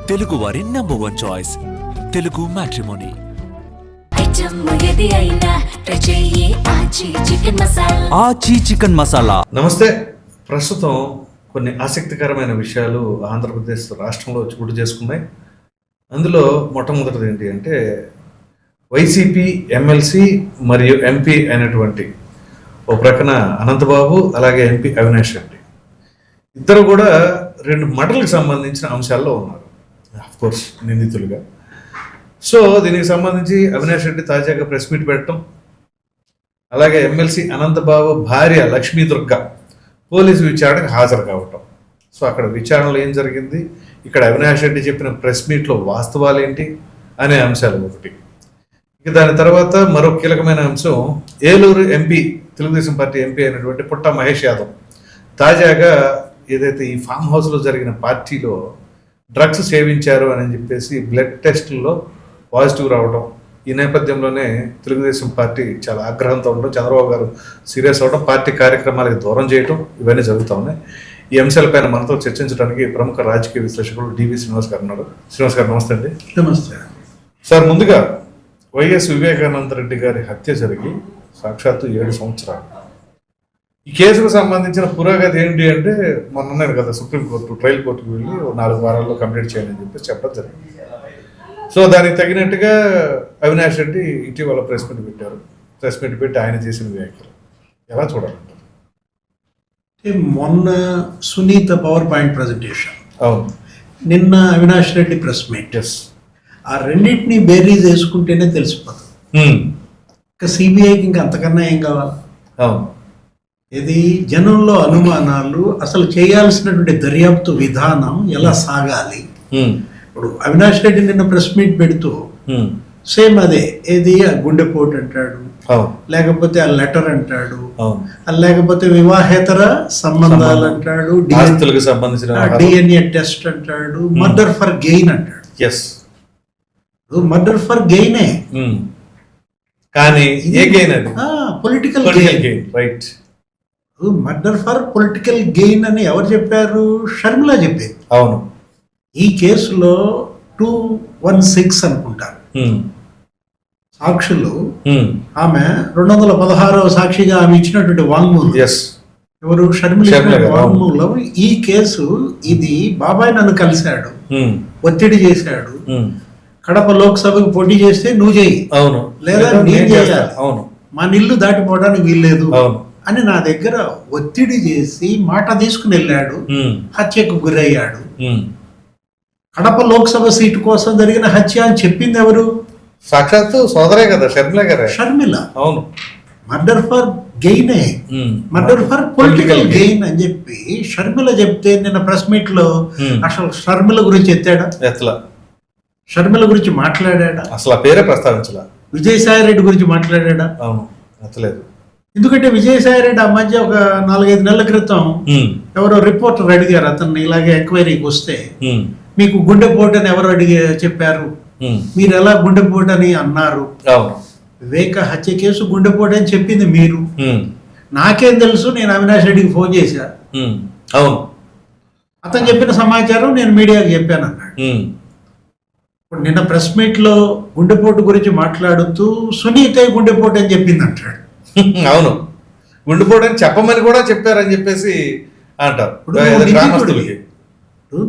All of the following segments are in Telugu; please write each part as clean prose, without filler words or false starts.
తెలుగు వారి నంబర్ 1 చాయిస్ తెలుగు మ్యాట్రిమోనీ. ఆచి చికెన్ మసాలా. నమస్తే. ప్రస్తుతం కొన్ని ఆసక్తికరమైన విషయాలు ఆంధ్రప్రదేశ్ రాష్ట్రంలో చోటు చేసుకున్నాయి. అందులో మొట్టమొదటిది ఏంటి అంటే వైసీపీ ఎమ్మెల్సీ మరియు ఎంపీ అయినటువంటి ఓ ప్రక్కన అనంతబాబు, అలాగే ఎంపీ అవినాష్ రెడ్డి ఇద్దరు కూడా 2 మర్డర్లకు సంబంధించిన అంశాల్లో ఉన్నారు, ఆఫ్కోర్స్ నిందితులుగా. సో దీనికి సంబంధించి అవినాష్ రెడ్డి తాజాగా ప్రెస్ మీట్ పెట్టడం, అలాగే ఎమ్మెల్సీ అనంతబాబు భార్య లక్ష్మీదుర్గ పోలీసు విచారణకు హాజరు కావటం. సో అక్కడ విచారణలో ఏం జరిగింది, ఇక్కడ అవినాష్ రెడ్డి చెప్పిన ప్రెస్ మీట్లో వాస్తవాలు ఏంటి అనే అంశాలు ఒకటి. ఇక దాని తర్వాత మరో కీలకమైన అంశం Eluru MP, Telugu Desam party MP అయినటువంటి పుట్ట మహేష్ యాదవ్ తాజాగా ఏదైతే ఈ ఫామ్ హౌస్లో జరిగిన పార్టీలో డ్రగ్స్ సేవించారు అని చెప్పేసి బ్లడ్ టెస్టుల్లో పాజిటివ్ రావడం, ఈ నేపథ్యంలోనే తెలుగుదేశం పార్టీ చాలా ఆగ్రహంతో ఉండడం, చంద్రబాబు గారు సీరియస్ అవడం, పార్టీ కార్యక్రమాలకు దూరం చేయడం, ఇవన్నీ జరుగుతూ ఉన్నాయి. ఈ అంశాలపైన మనతో చర్చించడానికి ప్రముఖ రాజకీయ విశ్లేషకుడు డివి శ్రీనివాస్ గారు ఉన్నారు. శ్రీనివాస్ గారు నమస్తే అండి. నమస్తే సార్. ముందుగా వైఎస్ వివేకానంద రెడ్డి గారి హత్య జరిగి సాక్షాత్తు 7 సంవత్సరాలు. ఈ కేసుకు సంబంధించిన పురోగతి ఏంటి అంటే మొన్న కదా సుప్రీంకోర్టు ట్రయల్ కోర్టుకు వెళ్ళి 4 వారాల్లో కంప్లీట్ చేయాలని చెప్పేసి చెప్పడం జరిగింది. సో దానికి తగినట్టుగా అవినాష్ రెడ్డి ఇటీవల ప్రెస్ మీట్ పెట్టారు. ప్రెస్ మీట్ పెట్టి ఆయన చేసిన వ్యాఖ్యలు ఎలా చూడాలంటారు? మొన్న సునీత పవర్ పాయింట్ ప్రజెంటేషన్, అవును, నిన్న అవినాష్ రెడ్డి ప్రెస్ మీట్, ఆ రెండింటినీ బేరీజ్ వేసుకుంటేనే తెలిసిపోతుంది. ఇంకా సిబిఐకి ఇంకా అంతకన్నా ఏం కావాలి? అవును, ఇది జనంలో అనుమానాలు, అసలు చేయాల్సినటువంటి దర్యాప్తు విధానం ఎలా సాగాలి. ఇప్పుడు అవినాష్ రెడ్డి నిన్న ప్రెస్ మీట్ పెడుతూ సేమ్ అదే, ఏది ఆ గుండెపోటు అంటాడు, లేకపోతే ఆ లెటర్ అంటాడు, లేకపోతే వివాహేతర సంబంధాలు అంటాడు, డిఎన్ఏ టెస్ట్ అంటాడు, మర్డర్ ఫర్ గెయిన్ అంటాడు. మర్డర్ ఫర్ గెయినే, కానీ political gain, right? Murder for political gain అని ఎవరు చెప్పారు? షర్మిల చెప్పింది. అవును, ఈ కేసులో 216 అనుకుంటారు సాక్షులు. ఆమె 216వ సాక్షిగా ఆమె ఇచ్చినటువంటి వాంగ్మూలం, ఎవరు? షర్మిల వాంగ్మూలం. ఈ కేసు ఇది బాబాయ్ నన్ను కలిశాడు, ఒత్తిడి చేశాడు, కడప లోక్సభకు పోటీ చేస్తే నువ్వు చేయి, అవును, లేదా నేను చేయాలి, అవును, మా నిల్లు దాటిపోవడానికి వీల్లేదు అని నా దగ్గర ఒత్తిడి చేసి మాట తీసుకుని వెళ్ళాడు, హత్యకు గురయ్యాడు. కడప లోక్సభ సీటు కోసం జరిగిన హత్య అని చెప్పింది ఎవరు? సాక్షాత్తు సోదరే కదా, షర్మిల గారే. షర్మిల. అవును, మర్డర్ ఫర్ గెయినే, మర్డర్ ఫర్ పొలిటికల్ గెయిన్ అని చెప్పి షర్మిల చెప్తే నిన్న ప్రెస్ మీట్ లో అసలు షర్మిల గురించి ఎత్తాడా? ఎట్లా? షర్మిల గురించి మాట్లాడా? అసలు ఆ పేరే ప్రస్తావించలా. విజయసాయి రెడ్డి గురించి మాట్లాడా? అవును, ఎత్తలేదు. ఎందుకంటే విజయసాయి రెడ్డి ఆ మధ్య ఒక 4-5 నెలల క్రితం ఎవరో రిపోర్టర్ అడిగారు అతన్ని ఇలాగే ఎంక్వైరీకి వస్తే, మీకు గుండెపోటు అని ఎవరు చెప్పారు, మీరు ఎలా గుండెపోటు అని అన్నారు? వివేక హత్య కేసు గుండెపోటు అని చెప్పింది మీరు, నాకేం తెలుసు, నేను అవినాష్ రెడ్డికి ఫోన్ చేశా, అవును, అతను చెప్పిన సమాచారం నేను మీడియాకి చెప్పాను అన్నాడు. ఇప్పుడు నిన్న ప్రెస్ మీట్ లో గుండెపోటు గురించి మాట్లాడుతూ సునీత గుండెపోటు అని చెప్పింది అంటాడు. అవును, గుండెపోటు అని చెప్పమని కూడా చెప్పారని చెప్పేసి అంటారు.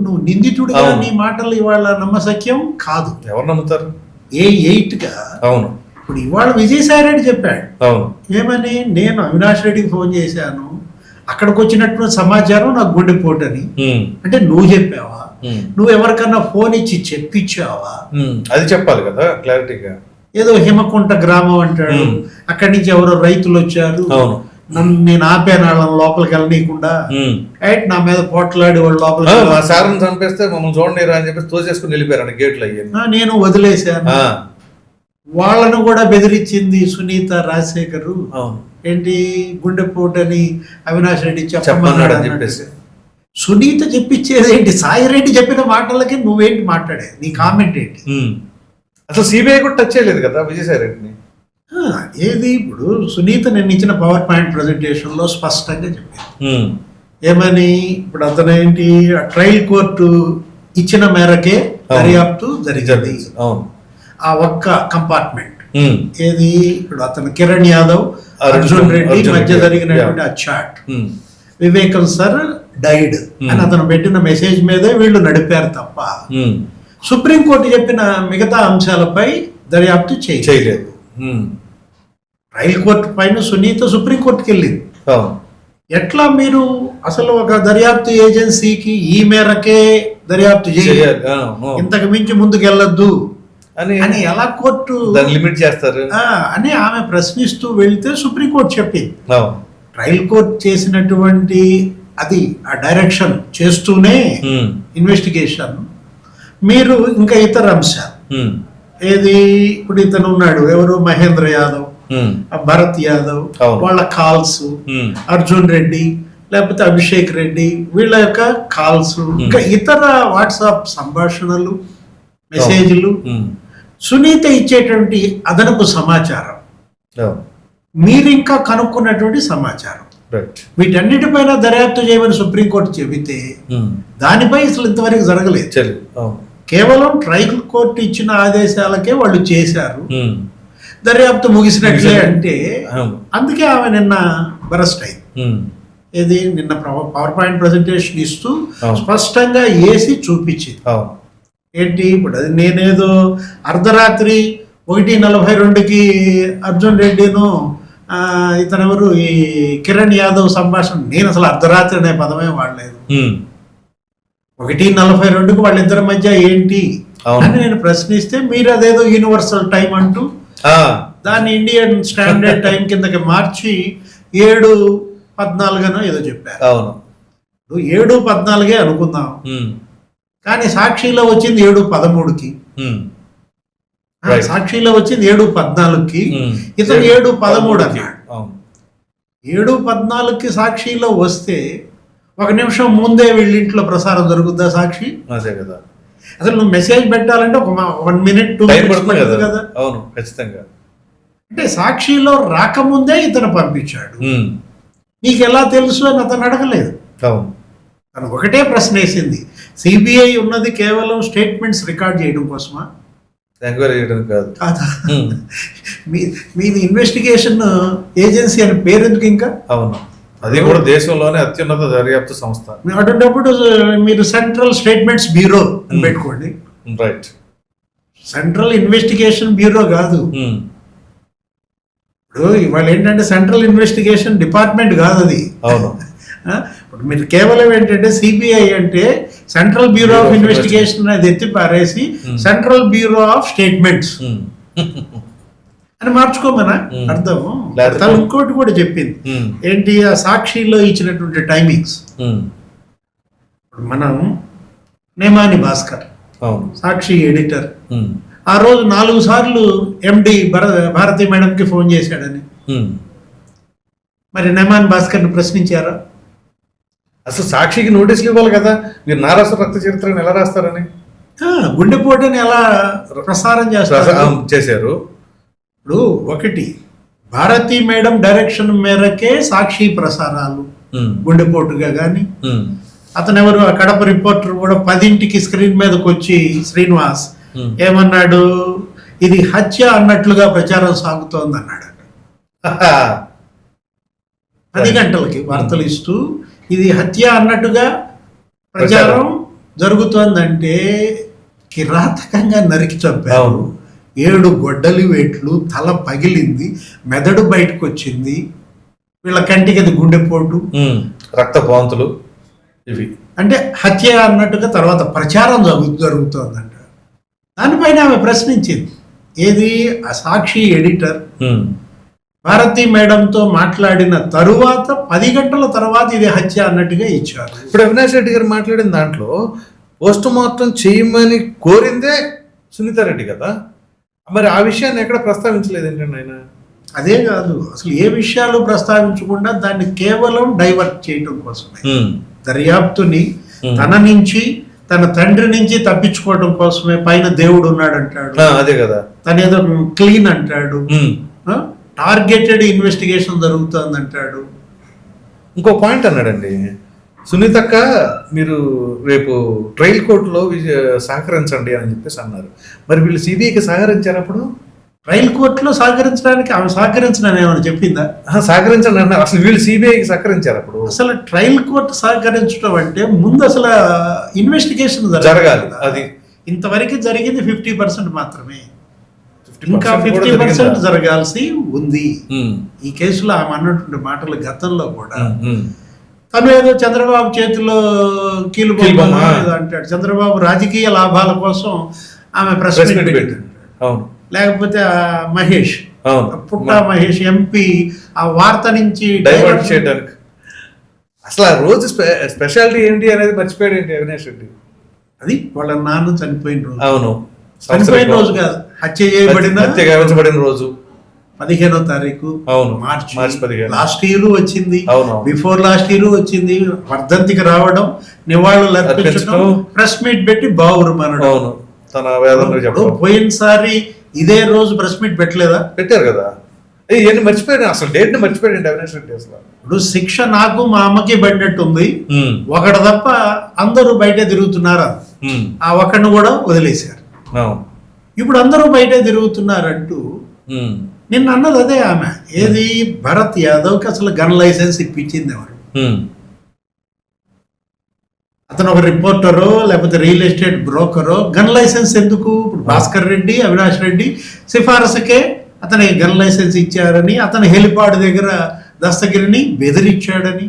నువ్వు నిందితుడిగా నీ మాటలు ఇవాళ నమ్మశక్యం కాదు. ఎవరు నమ్ముతారు? A8గా. అవును, ఇప్పుడు ఇవాళ విజయసాయి రెడ్డి చెప్పాడు. అవును, ఏమని? నేను అవినాష్ రెడ్డికి ఫోన్ చేశాను, అక్కడికి వచ్చినట్టు సమాచారం నాకు గుండెపోటు అని. అంటే నువ్వు చెప్పావా? నువ్వు ఎవరికన్నా ఫోన్ ఇచ్చి చెప్పించావా? అది చెప్పాలి కదా క్లారిటీగా. ఏదో హిమకుంట గ్రామం అంటాడు, అక్కడి నుంచి ఎవరో రైతులు వచ్చారు, నన్ను నేను ఆపాను వాళ్ళని లోపలికి వెళ్ళనీయకుండా, నా మీద పోట్లాడి వాళ్ళు లోపలికి సార్ని చంపేస్తే మమ్మల్ని చూడలేరా అని చెప్పేసి తోసేసుకుని వెళ్ళిపోయారు గేట్లు అయ్యాను, నేను వదిలేశాను. వాళ్ళను కూడా బెదిరించింది సునీత రాజశేఖర్. ఏంటి గుండెపోటు అని అవినాష్ రెడ్డి చెప్పమన్నాడు అని చెప్పేసి. సునీత చెప్పించేది ఏంటి? సాయి రెడ్డి చెప్పిన మాటలకి నువ్వేంటి మాట్లాడే? నీ కామెంట్ ఏంటి? అసలు సిబిఐ కూడా టచ్ చేయలేదు కదా విజయసాయి రెడ్డిని. ఏది ఇప్పుడు సునీత నేను ఇచ్చిన పవర్ పాయింట్ ప్రజెంటేషన్ లో స్పష్టంగా చెప్పింది. ఏమని? ఇప్పుడు అతనేంటి ట్రయల్ కోర్టు ఇచ్చిన మేరకే దర్యాప్తు జరిగింది. అవును. ఆ ఒక్క కంపార్ట్మెంట్ ఉమ్. ఏది ఇప్పుడు అతను కిరణ్ యాదవ్, అర్జున్ రెడ్డి మధ్య జరిగినటువంటి ఆ చాట్, ఉమ్. వివేకం సార్ డైడ్ అని అతను పెట్టిన మెసేజ్ మీదే వీళ్ళు నడిపారు తప్ప ఉమ్. సుప్రీంకోర్టు చెప్పిన మిగతా అంశాలపై దర్యాప్తు చేయలేదు. ఉమ్. ట్రయల్ కోర్టు పైన సునీత సుప్రీంకోర్టుకి వెళ్ళింది. అవును. ఎట్లా మీరు అసలు ఒక దర్యాప్తు ఏజెన్సీకి ఈ మేరకే దర్యాప్తు చేయాలి, చేయాలి. అవును. ఇంతకు మించి ముందుకు వెళ్ళొద్దు అని అని ఎలా కోర్టు దాన్ని లిమిట్ చేస్తారు అని ఆమె ప్రశ్నిస్తూ వెళ్తే సుప్రీంకోర్టు చెప్పింది. అవును. ట్రయల్ కోర్టు చేసినటువంటి అది ఆ డైరెక్షన్ చేస్తూనే ఉమ్. ఇన్వెస్టిగేషన్ మీరు ఇంకా ఇతర అంశాలు ఉమ్. ఏది ఇప్పుడు ఇతను ఉన్నాడు ఎవరు మహేంద్ర యాదవ్, ఉమ్. ఆ భరత్ యాదవ్, అవును. వాళ్ళ కాల్స్, ఉమ్. అర్జున్ రెడ్డి లేకపోతే అభిషేక్ రెడ్డి వీళ్ళ యొక్క కాల్స్, ఇంకా ఇతర వాట్సాప్ సంభాషణలు, మెసేజ్లు, ఉమ్. సునీత ఇచ్చేటువంటి అదనపు సమాచారం, అవును. మీరు ఇంకా కనుక్కున్నటువంటి సమాచారం, రైట్. వీటన్నిటిపైన దర్యాప్తు చేయమని సుప్రీంకోర్టు చెబితే ఉమ్. దానిపై అసలు ఇంతవరకు జరగలేదు. చెల్లి. అవును. కేవలం ట్రయల్ కోర్టు ఇచ్చిన ఆదేశాలకే వాళ్ళు చేశారు, ఉమ్. దర్యాప్తు ముగిసినట్లే అంటే అవును. అందుకే ఆమె నిన్న బరస్ట్ అయింది. ఉమ్. ఇది నిన్న పవర్ పాయింట్ ప్రజెంటేషన్ ఇస్తూ అవును. స్పష్టంగా వేసి చూపించింది. అవును. ఏంటి ఇప్పుడు అది నేనేదో అర్ధరాత్రి 1:42కి అర్జున్ రెడ్డిను ఇతనెవరు ఈ కిరణ్ యాదవ్ సంభాషణ, నేను అసలు అర్ధరాత్రి అనే పదమే వాడలేదు. ఉమ్. 1:42కి వాళ్ళిద్దరి మధ్య ఏంటి అవును. అని నేను ప్రశ్నిస్తే మీరు అదేదో యూనివర్సల్ టైం అంటూ ఆ. దాన్ని ఇండియన్ స్టాండర్డ్ టైం కిందకి మార్చి 7:14 ఏదో చెప్పారు. అవును. 7:14 అనుకుందాం, ఉమ్. కానీ సాక్షిలో వచ్చింది 7:13కి, ఉమ్. Right. సాక్షిలో వచ్చింది 7:14కి, ఉమ్. ఇతను 7:13 అన్నాడు. అవును. 7:14కి సాక్షిలో వస్తే 1 నిమిషం ముందే వీళ్ళింట్లో ప్రసారం జరుగుద్దా సాక్షి? అదే కదా. అసలు నువ్వు మెసేజ్ పెట్టాలంటే ఒక 1 మినిట్ 2 టైం మినిట్స్ పడుతుంది పడుతుంది కదా. కదా. అవును, ఖచ్చితంగా. అంటే సాక్షిలో రాకముందే ఇతను పంపించాడు, ఉమ్. నీకు ఎలా తెలుసు అని అతను అడగలేదు. అవును. తను ఒకటే ప్రశ్న వేసింది, సిబిఐ ఉన్నది కేవలం స్టేట్మెంట్స్ రికార్డ్ చేయడం కోసమా? ఎంక్వైరీ చేయడం కాదు. కాదా? ఉమ్. మీది ఇన్వెస్టిగేషన్ ఏజెన్సీ అని పేరెందుకు ఇంకా? అవును. అది కూడా దేశంలోనే అత్యున్నత దర్యాప్తు సంస్థ. అటువంటిప్పుడు మీరు సెంట్రల్ స్టేట్మెంట్స్ బ్యూరో అని పెట్టుకోండి. రైట్. సెంట్రల్ ఇన్వెస్టిగేషన్ బ్యూరో కాదు. ఉమ్. ఇప్పుడు ఇవాళ ఏంటంటే సెంట్రల్ ఇన్వెస్టిగేషన్ డిపార్ట్మెంట్ కాదు అది. అవును. ఇప్పుడు మీరు కేవలం ఏంటంటే సిబిఐ అంటే సెంట్రల్ బ్యూరో ఆఫ్ ఇన్వెస్టిగేషన్ అనేది ఎత్తి పారేసి సెంట్రల్ బ్యూరో ఆఫ్ స్టేట్మెంట్స్ ఉమ్. అని మార్చుకోమనా అర్థం. తను ఇంకోటి కూడా చెప్పింది ఉమ్. ఏంటి, ఆ సాక్షిలో ఇచ్చినటువంటి టైమింగ్స్. ఉమ్. మనం నేమాని భాస్కర్ అవును. సాక్షి ఎడిటర్ ఉమ్. ఆ రోజు 4 సార్లు ఎండి భారతి మేడంకి ఫోన్ చేశాడని, ఉమ్. మరి నేమాని భాస్కర్ని ప్రశ్నించారా? అసలు సాక్షికి నోటీసులు ఇవ్వాలి కదా, మీరు నారాసు రక్త చరిత్రను ఎలా రాస్తారని. గుండెపోటుని ఎలా ప్రసారం చేస్తారు చేశారు. ఇప్పుడు ఒకటి భారతి మేడం డైరెక్షన్ మేరకే సాక్షి ప్రసారాలు గుండెపోటుగా కానీ, అతను ఎవరు ఆ కడప రిపోర్టర్ కూడా 10ంటికి స్క్రీన్ మీదకి వచ్చి శ్రీనివాస్ ఏమన్నాడు, ఇది హత్య అన్నట్లుగా ప్రచారం సాగుతోంది అన్నాడు. 10 గంటలకి వార్తలు ఇస్తూ ఇది హత్య అన్నట్టుగా ప్రచారం జరుగుతోందంటే కిరాతకంగా నరికి చంపారు. 7 గొడ్డలి వేట్లు, తల పగిలింది, మెదడు బయటకు వచ్చింది, వీళ్ళ కంటికి అది గుండెపోటు, రక్త వాంతులు, ఇవి అంటే హత్య అన్నట్టుగా తర్వాత ప్రచారం జరుగుతోందంట. దానిపైన ఆమె ప్రశ్నించింది. ఏది, ఆ సాక్షి ఎడిటర్ భారతి మేడంతో మాట్లాడిన తరువాత 10 గంటల తర్వాత ఇది హత్య అన్నట్టుగా ఇచ్చారు. ఇప్పుడు అవినాష్ రెడ్డి గారు మాట్లాడిన దాంట్లో పోస్ట్ మార్టం చేయమని కోరిందే సునీతారెడ్డి కదా, మరి ఆ విషయాన్ని ఎక్కడ ప్రస్తావించలేదు ఏంటండి ఆయన? అదే కాదు, అసలు ఏ విషయాలు ప్రస్తావించకుండా దాన్ని కేవలం డైవర్ట్ చేయటం కోసమే, దర్యాప్తుని తన నుంచి తన తండ్రి నుంచి తప్పించుకోవడం కోసమే. పైన దేవుడు ఉన్నాడు అంటాడు, అదే కదా, తనేదో క్లీన్ అంటాడు, టార్గెటెడ్ ఇన్వెస్టిగేషన్ జరుగుతుంది అంటాడు. ఇంకో పాయింట్ అన్నాడండి, సునీతక్క మీరు రేపు ట్రయల్ కోర్టులో సహకరించండి అని చెప్పేసి అన్నారు. మరి వీళ్ళు సిబిఐకి సహకరించారు అప్పుడు? ట్రయల్ కోర్టులో సహకరించడానికి ఆమె సహకరించడానికి ఏమైనా చెప్పిందా? సహకరించండి అన్నారు. అసలు వీళ్ళు సిబిఐకి సహకరించారు అప్పుడు? అసలు ట్రయల్ కోర్టు సహకరించడం అంటే ముందు అసలు ఇన్వెస్టిగేషన్ జరగాలి. అది ఇంతవరకు జరిగింది 50% మాత్రమే. ఇంకా 50% జరగాల్సి ఉంది. ఈ కేసులో ఆమె అన్నటువంటి మాటలు గతంలో కూడా తను ఏదో చంద్రబాబు చేతిలో కీలుబొమ్మ అంటాడు. చంద్రబాబు రాజకీయ లాభాల కోసం ఆమె ప్రెస్ మీట్ పెట్టింది. లేకపోతే మహేష్ పుట్టా మహేష్ ఎంపీ ఆ వార్త నుంచి డైవర్ట్ చేయడానికి అసలు ఆ రోజు స్పెషాలిటీ ఏంటి అనేది మర్చిపోయాడు ఏంటి అవినాష్ రెడ్డి? అది వాళ్ళ నాన్న చనిపోయిన రోజు. అవును, చనిపోయిన రోజు కాదు, హత్య చేయబడిన రోజు 15వ తారీఖు. అవును, మార్చి 15. లాస్ట్ ఇయర్ వచ్చింది. అవును, బిఫోర్ లాస్ట్ ఇయర్ వచ్చింది. వర్ధంతికి రావడం, నివాళులు అర్పించడం, ప్రెస్ మీట్ పెట్టి బావురుమనడం. అవును, తన వేదనలు చెప్పడం. పోయినసారి ఇదే రోజు ప్రెస్ మీట్ పెట్టలేదా? పెట్టారు కదా. ఇవన్నీ మర్చిపోయాడు, అసలు డేట్ ని మర్చిపోయాడు అవినాష్ రెడ్డి. అసలు ఇప్పుడు శిక్ష నాకు మా అమ్మకి పడినట్టుంది, ఒకడు తప్ప అందరూ బయటే తిరుగుతున్నారు. ఆ ఒకడిని కూడా వదిలేశారు. ఇప్పుడు అందరూ బయటే తిరుగుతున్నారంటూ నిన్న అన్నది అదే ఆమె. ఏది భరత్ యాదవ్కి అసలు గన్ లైసెన్స్ ఇప్పించింది ఎవరు? అతను ఒక రిపోర్టరో లేకపోతే రియల్ ఎస్టేట్ బ్రోకరో. గన్ లైసెన్స్ ఎందుకు? ఇప్పుడు భాస్కర్ రెడ్డి, అవినాష్ రెడ్డి సిఫారసుకే అతనికి గన్ లైసెన్స్ ఇచ్చారని, అతని హెలిపాడ్ దగ్గర దస్తగిరిని బెదిరించాడని.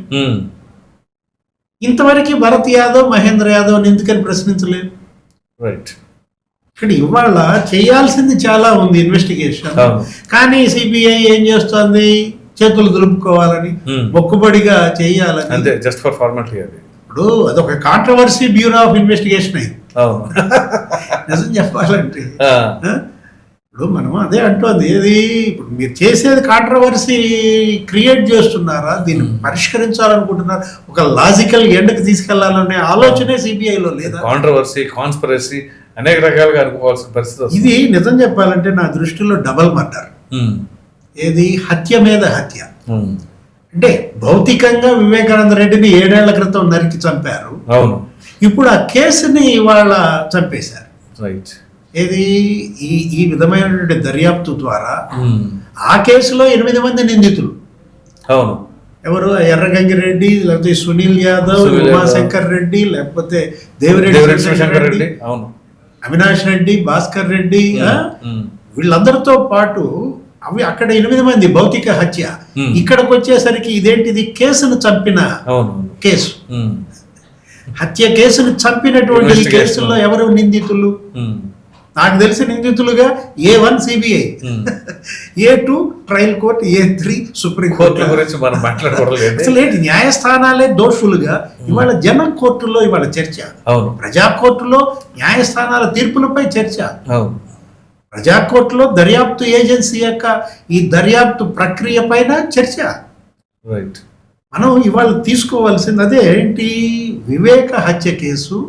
ఇంతవరకు భరత్ యాదవ్, మహేంద్ర యాదవ్ ఎందుకని ప్రశ్నించలేదు? రైట్. ఇక్కడ ఇవాళ చేయాల్సింది చాలా ఉంది ఇన్వెస్టిగేషన్. కానీ సిబిఐ ఏం చేస్తోంది? చేతులు దులుపుకోవాలని, మొక్కుబడిగా చేయాలని. అంతే, జస్ట్ ఫర్ ఫార్మాలిటీ. అది ఇప్పుడు అదొక కాంట్రవర్సీ బ్యూరో ఆఫ్ ఇన్వెస్టిగేషన్ అయింది. నిజం చెప్పాలంటే ఇప్పుడు మనం అదే అంటోంది. ఏది ఇప్పుడు మీరు చేసేది కాంట్రవర్సీ క్రియేట్ చేస్తున్నారా? దీన్ని పరిష్కరించాలనుకుంటున్నారు, ఒక లాజికల్ ఎండ్కి తీసుకెళ్లాలనే ఆలోచనే సిబిఐలో లేదా? కాంట్రవర్సీ, కాన్స్పిరసీ అనేక రకాలుగా అనుకోవాల్సిన పరిస్థితి. ఇది నిజం చెప్పాలంటే నా దృష్టిలో డబల్ మర్డర్. ఏది హత్య మీద హత్య. అంటే భౌతికంగా వివేకానంద రెడ్డిని 7 ఏళ్ల క్రితం నరికి చంపారు. అవును, ఇప్పుడు ఆ కేసుని ఇవాళ చంపేశారు. రైట్. ఏది ఈ విధమైనటువంటి దర్యాప్తు ద్వారా ఆ కేసులో 8 మంది నిందితులు. అవును, ఎవరు? ఎర్రగంగిరెడ్డి, లేకపోతే సునీల్ యాదవ్, ఉమాశంకర్ రెడ్డి, లేకపోతే దేవిరెడ్డి, అవును, అవినాష్ రెడ్డి, భాస్కర్ రెడ్డి, వీళ్ళందరితో పాటు అవి అక్కడ 8 మంది భౌతిక హత్య. ఇక్కడికి వచ్చేసరికి ఇదేంటిది? కేసును చంపిన కేసు, హత్య కేసును చంపినటువంటి ఈ కేసుల్లో ఎవరు నిందితులు? నాకు తెలిసి నిందితులుగా A1 CBI, A2 trial court, A3 supreme court. అసలు ఏంటి? న్యాయస్థానాలే దోషులుగా ఇవాళ జన కోర్టులో ఇవాళ చర్చ. ప్రజా కోర్టులో న్యాయస్థానాల తీర్పులపై చర్చ. ప్రజా కోర్టులో దర్యాప్తు ఏజెన్సీ యొక్క ఈ దర్యాప్తు ప్రక్రియ పైన చర్చ. మనం ఇవాళ తీసుకోవాల్సింది అదే ఏంటి? వివేక హత్య కేసు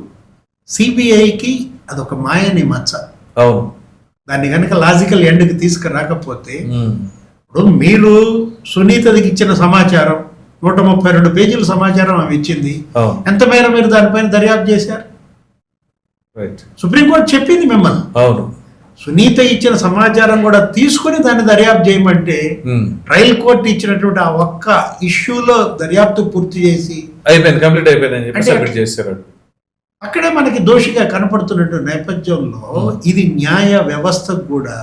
సిబిఐకి అదొక మాయని మచ్చ. దాన్ని కనుక లాజికల్ ఎండ్కి తీసుకురాకపోతే, ఇప్పుడు మీరు సునీతకి ఇచ్చిన సమాచారం 132 పేజీల సమాచారం ఆమె ఇచ్చింది. ఎంత మేర మీరు దానిపైన దర్యాప్తు చేశారు? సుప్రీంకోర్టు చెప్పింది మిమ్మల్ని. సునీత ఇచ్చిన సమాచారం కూడా తీసుకుని దాన్ని దర్యాప్తు చేయమంటే ట్రయల్ కోర్టు ఇచ్చినటువంటి ఆ ఒక్క ఇష్యూలో దర్యాప్తు పూర్తి చేసి కంప్లీట్ అయిపోయింది. అక్కడే మనకి దోషిగా కనపడుతున్నట్టు నేపథ్యంలో ఇది న్యాయ వ్యవస్థకు కూడా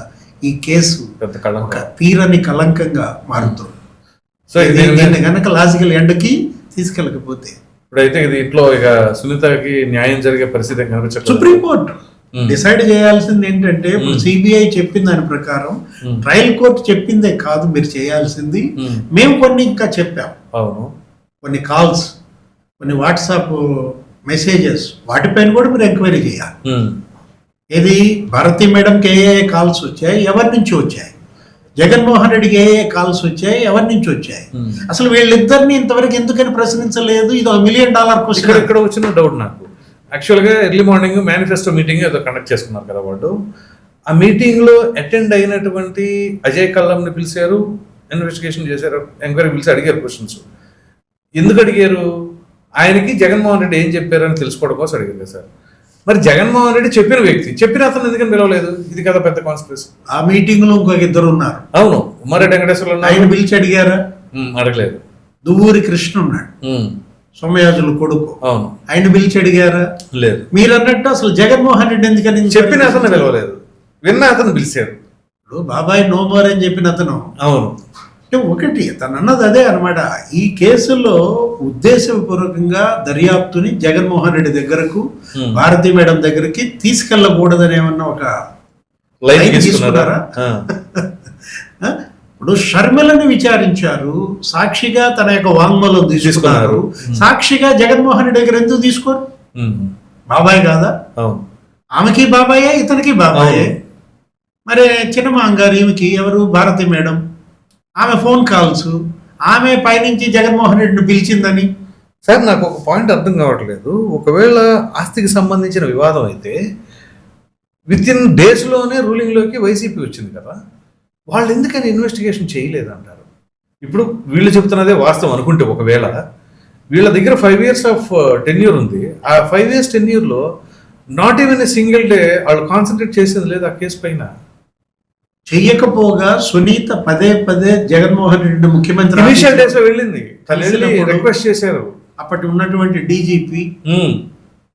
ఈ కేసు ఒక తీరని కలంకంగా మారుతుంది. సో దీన్ని కనుక లాజికల్ ఎండ్కి తీసుకెళ్ళకపోతే ఇప్పుడైతే ఇది ఇంట్లో ఇక సునీతకి న్యాయం జరిగే పరిస్థితి కనిపించదు. సుప్రీంకోర్టు డిసైడ్ చేయాల్సింది ఏంటంటే, ఇప్పుడు సిబిఐ చెప్పిన దాని ప్రకారం ట్రయల్ కోర్టు చెప్పిందే కాదు మీరు చేయాల్సింది. మేము కొన్ని ఇంకా చెప్పాం. కొన్ని కాల్స్, కొన్ని వాట్సాప్ మెసేజెస్, వాటిపైన కూడా మీరు ఎంక్వైరీ చేయాలి. ఏది భారతి మేడంకి ఏ కాల్స్ వచ్చాయి, ఎవరి నుంచి వచ్చాయి? జగన్మోహన్ రెడ్డికి ఏ కాల్స్ వచ్చాయి, ఎవరి నుంచి వచ్చాయి? అసలు వీళ్ళిద్దరిని ఇంతవరకు ఎందుకని ప్రశ్నించలేదు? ఇది $1 మిలియన్ క్వశ్చన్. ఇక్కడ వచ్చిన డౌట్ నాకు. యాక్చువల్గా ఎర్లీ మార్నింగ్ మేనిఫెస్టో మీటింగ్ ఏదో కండక్ట్ చేసుకున్నారు కదా వాళ్ళు. ఆ మీటింగ్లో అటెండ్ అయినటువంటి అజయ్ కల్లంని పిలిచారు, ఇన్వెస్టిగేషన్ చేశారు, ఎంక్వైరీ పిలిచి అడిగారు క్వశ్చన్స్. ఎందుకు అడిగారు? ఆయనకి జగన్మోహన్ రెడ్డి ఏం చెప్పారని తెలుసుకోవడం కోసం అడిగింది సార్. మరి జగన్మోహన్ రెడ్డి చెప్పిన వ్యక్తి చెప్పిన అతను ఎందుకని పిలవలేదు? ఇది కదా పెద్ద కాన్స్పిరసీ. ఆ మీటింగ్ లో ఇంకొక ఇద్దరు ఉన్నారు. అవును, ఉమ్మారెడ్డి వెంకటేశ్వర్లు ఆయన పిలిచి అడిగారా? అడగలేదు. దువ్వూరి కృష్ణ ఉన్నాడు, సోమయాజులు కొడుకు. అవును, ఆయన పిలిచి అడిగారా? లేదు. మీరు అన్నట్టు అసలు జగన్మోహన్ రెడ్డి ఎందుకని చెప్పిన అతను పిలవలేదు, విన్న అతను పిలిచారు. ఇప్పుడు బాబాయ్ నో మోర్ అని చెప్పిన అతను. అవును, అంటే ఒకటి తను అన్నది అదే అనమాట. ఈ కేసులో ఉద్దేశపూర్వకంగా దర్యాప్తుని జగన్మోహన్ రెడ్డి దగ్గరకు, భారతీ మేడం దగ్గరికి తీసుకెళ్ళకూడదని ఏమన్నా ఒక లైన్ తీసుకున్నారా? ఇప్పుడు షర్మిలని విచారించారు, సాక్షిగా తన యొక్క వాంగ్మూలం తీసుకున్నారు. సాక్షిగా జగన్మోహన్ రెడ్డి దగ్గర ఎందుకు తీసుకోరు? బాబాయ్ కాదా? ఆమెకి బాబాయే, ఇతనికి బాబాయే. మరి చిన్నమాంగ్ గారు ఈమెకి ఎవరు? భారతి మేడం. ఆమె ఫోన్ కాల్స్, ఆమె పైనుంచి జగన్మోహన్ రెడ్డిని పిలిచిందని. సార్ నాకు ఒక పాయింట్ అర్థం కావట్లేదు. ఒకవేళ ఆస్తికి సంబంధించిన వివాదం అయితే విత్ ఇన్ డేస్లోనే రూలింగ్లోకి వైసీపీ వచ్చింది కదా, వాళ్ళు ఎందుకని ఇన్వెస్టిగేషన్ చేయలేదంటారు? ఇప్పుడు వీళ్ళు చెప్తున్నదే వాస్తవం అనుకుంటే, ఒకవేళ వీళ్ళ దగ్గర 5 years ఆఫ్ టెన్యూర్ ఉంది, ఆ 5 years టెన్యూర్లో not even a single day వాళ్ళు కాన్సన్ట్రేట్ చేసేది లేదు ఆ కేసు పైన. చెయ్యకపోగా సునీత పదే పదే జగన్మోహన్ రెడ్డి ముఖ్యమంత్రి ఇనిషియల్ డేస్ లో వెళ్ళింది, రిక్వెస్ట్ చేశారు. అప్పటి ఉన్నటువంటి డీజీపీ,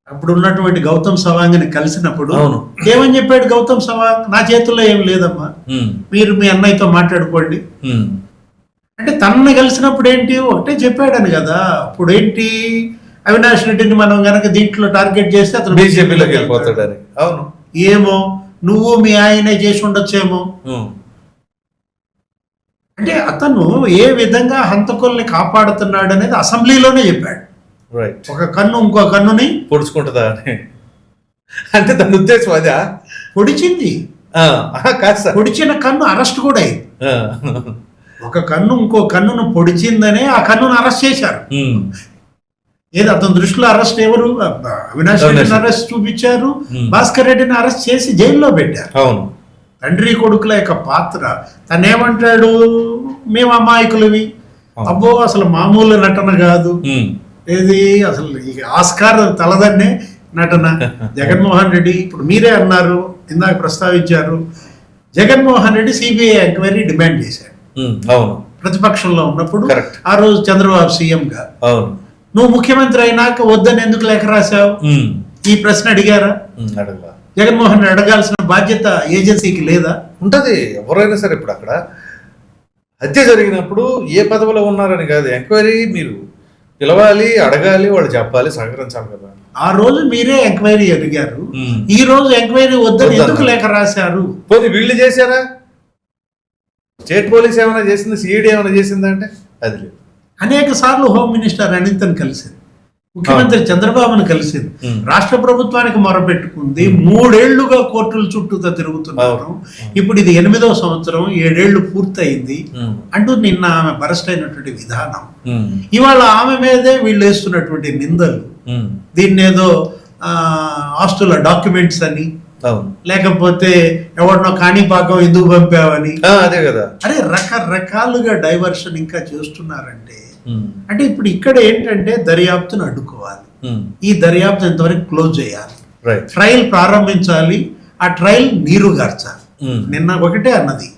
అప్పుడు ఉన్నటువంటి గౌతమ్ సవాంగ్ని కలిసినప్పుడు ఏమని చెప్పాడు గౌతమ్ సవాంగ్? నా చేతుల్లో ఏం లేదమ్మా, మీరు మీ అన్నయ్యతో మాట్లాడుకోండి. అంటే తనని కలిసినప్పుడు ఏంటి ఒకటే చెప్పాడని కదా. అప్పుడు ఏంటి, అవినాష్ రెడ్డిని మనం గనక దీంట్లో టార్గెట్ చేస్తే అతను బీజేపీలోకి వెళ్ళిపోతాడని. అవును, ఏమో నువ్వు మీ ఆయనే చేసి ఉండొచ్చేమో. అంటే అతను ఏ విధంగా హంతకుల్ని కాపాడుతున్నాడు అనేది అసెంబ్లీలోనే చెప్పాడు. ఒక కన్ను ఇంకో కన్నుని పొడుచుకుంటుందా అని. అంటే దాని ఉద్దేశం అదా? పొడిచింది, పొడిచిన కన్ను అరెస్ట్ కూడా అయింది. ఒక కన్ను ఇంకో కన్నును పొడిచిందనే ఆ కన్నును అరెస్ట్ చేశారు. ఏది అతని దృష్టిలో అరెస్ట్ ఎవరు? అవినాష్ రెడ్డిని అరెస్ట్ చూపించారు, భాస్కర్ రెడ్డిని అరెస్ట్ చేసి జైల్లో పెట్టారు. అవును, తండ్రి కొడుకుల యొక్క పాత్ర. తనేమంటాడు, మేము అమాయకులవి, అబ్బో అసలు మామూలు నటన కాదు, ఏది అసలు ఆస్కార్ తలదన్నే నటన. జగన్మోహన్ రెడ్డి, ఇప్పుడు మీరే అన్నారు, ఇందాక ప్రస్తావించారు, Jaganmohan Reddy CBI enquiry demand చేశాడు. అవును, ప్రతిపక్షంలో ఉన్నప్పుడు. ఆ రోజు చంద్రబాబు సీఎంగా. అవును, నువ్వు ముఖ్యమంత్రి అయినాక వద్దని ఎందుకు లేఖ రాశావు? ఈ ప్రశ్న అడిగారా? జగన్మోహన్ రెడ్డి అడగాల్సిన బాధ్యత ఏజెన్సీకి లేదా? ఉంటది. ఎవరైనా సరే ఇప్పుడు అక్కడ హత్య జరిగినప్పుడు ఏ పదవిలో ఉన్నారని కాదు, ఎంక్వైరీ మీరు పిలవాలి, అడగాలి, వాళ్ళు చెప్పాలి, సహకరించాలి కదా. ఆ రోజు మీరే ఎంక్వైరీ అడిగారు, ఈ రోజు ఎంక్వైరీ వద్దని ఎందుకు లేఖ రాశారు? పోనీ వీళ్ళు చేశారా? స్టేట్ పోలీస్ ఏమైనా చేసింది, సిఐడి ఏమైనా చేసిందంటే అది లేదు. అనేక సార్లు హోమ్ మినిస్టర్ అనితను కలిసింది, ముఖ్యమంత్రి చంద్రబాబును కలిసింది, రాష్ట్ర ప్రభుత్వానికి మొరపెట్టుకుంది. 3 ఏళ్లుగా కోర్టుల చుట్టూతో తిరుగుతున్నారు. ఇప్పుడు ఇది 8వ సంవత్సరం, 7 ఏళ్లు పూర్తయింది అంటూ నిన్న ఆమె బరస్ట్ అయినటువంటి విధానం, ఇవాళ ఆమె మీదే వీళ్ళు వేస్తున్నటువంటి నిందలు, దీన్ని ఏదో ఆస్తుల డాక్యుమెంట్స్ అని, లేకపోతే ఎవరినో కాణిపాకం ఎందుకు పంపావని, అదే కదా. అరే రకరకాలుగా డైవర్షన్ ఇంకా చేస్తున్నారంటే, అంటే ఇప్పుడు ఇక్కడ ఏంటంటే దర్యాప్తును అడ్డుకోవాలి, ఈ దర్యాప్తు ఎంతవరకు క్లోజ్ చేయాలి, ట్రయల్ ప్రారంభించాలి, ఆ ట్రయల్ నీరుగార్చాలి. నిన్న ఒకటే అన్నది